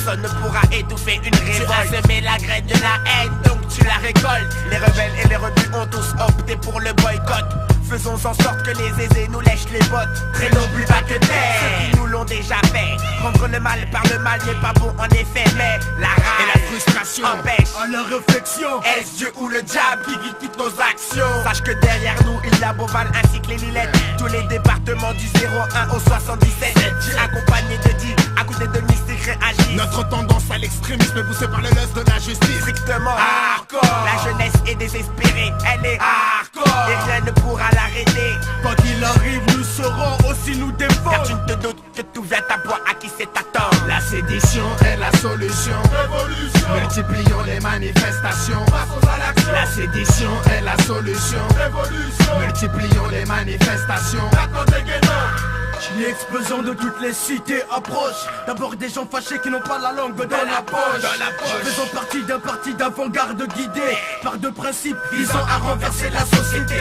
personne ne pourra étouffer une révolte. Tu as semé la graine de la haine, donc tu la récoltes. Les rebelles et les rebus ont tous opté pour le boycott. Faisons en sorte que les aisés nous lèchent les bottes. Traînons plus bas que terre, ceux qui nous l'ont déjà fait. Prendre le mal par le mal n'est pas bon en effet, mais la rage et la frustration empêchent à la réflexion. Est-ce Dieu ou le diable qui guide toutes nos actions? Sache que derrière nous il y a Beauval ainsi que les Lilettes. Tous les départements du 01 au 77 accompagnés de 10, à côté de Mystique réagit. Notre tendance à l'extrémisme est poussée par le lust de la justice. Strictement hardcore. La jeunesse est désespérée, elle est hardcore. Et rien ne pourra l'arrêter. Quoi qu'il arrive, nous serons aussi nous défendre. Car tu ne te doutes que tout vient à boire à qui c'est attendre. La sédition est la solution. Révolution. Multiplions les manifestations. Passons à l'action. La sédition est la solution. Révolution. Multiplions les manifestations. L'explosion de toutes les cités approche. D'abord des gens fâchés qui n'ont pas la langue dans la poche. Faisons partie d'un parti d'avant-garde guidé par deux principes visant à renverser la société.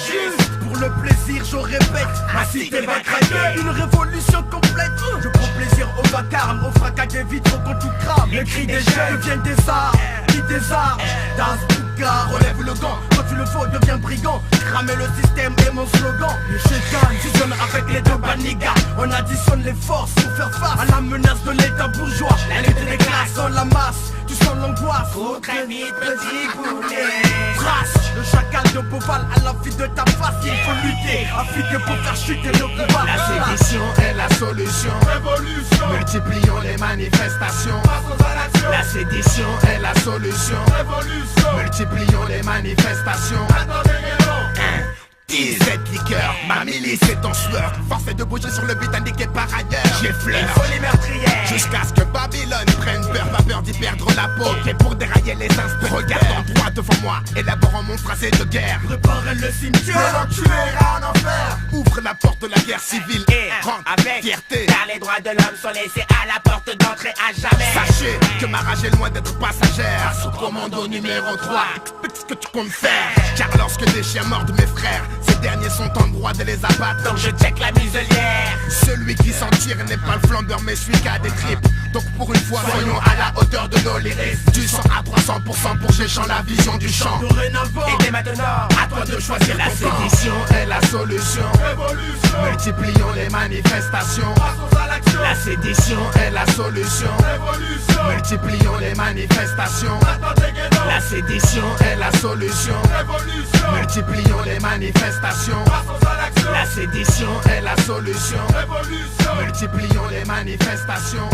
Juste pour le plaisir, je répète, ma cité va craquer. Une révolution complète. Je prends plaisir au vacarme, au fracas des vitres quand tout crame. Les cris des jeunes deviennent des arts, qui des arts. Das Bouka, relève le gant. Quand tu le faut, deviens brigand. Cramer le système est mon slogan. Les chétans fusionnent avec les deux banigas. On additionne les forces pour faire face à la menace de l'état bourgeois. La lutte des classes dans la masse, tu sens l'angoisse. Faut très vite, petit poulet. Trace le chacal de Beauval à la vie de ta face. Il faut lutter, affûter pour faire chuter le pouvoir. La sédition est la solution. Révolution. Multiplions les manifestations. Passons à l'action. La sédition est la solution. Révolution. Multiplions les manifestations. Cette liqueur, ma milice est en sueur. Force est de bouger sur le but indiqué par ailleurs. J'effleure Folie meurtrière. jusqu'à ce que Babylone prenne peur. Pas peur d'y perdre la peau. Et pour dérailler les instants, regarde en droit devant moi, élaborant mon phrasé de guerre. Préparez le cimetière, l'enculé ira en enfer. Ouvre la porte de la guerre civile Et rentre avec fierté. car les droits de l'homme sont laissés à la porte d'entrée à jamais. Sachez que ma rage est loin d'être passagère. Sous commando numéro 3, explique ce que tu comptes faire. Car lorsque des chiens mordent mes frères, ces derniers sont en droit de les abattre. Donc je check la muselière. Celui qui s'en tire n'est pas le flambeur mais celui qui a des tripes. Donc pour une fois soyons à la hauteur de nos lyrics. Du 100 à 300% pour Géchant la vision du champ. Dorénavant, Et dès maintenant, à toi de choisir la sédition est la solution. Révolution. Multiplions les manifestations. Passons à l'action. La sédition est la solution. Révolution. Multiplions les manifestations. La sédition est la solution. Révolution. Multiplions les manifestations. Passons à l'action. La sédition est la solution. Révolution. Multiplions les manifestations.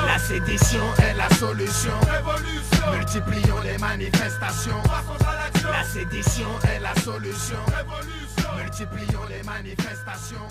La sédition est la solution. Révolution. Multiplions les manifestations. La sédition est la solution. Révolution. Multiplions les manifestations.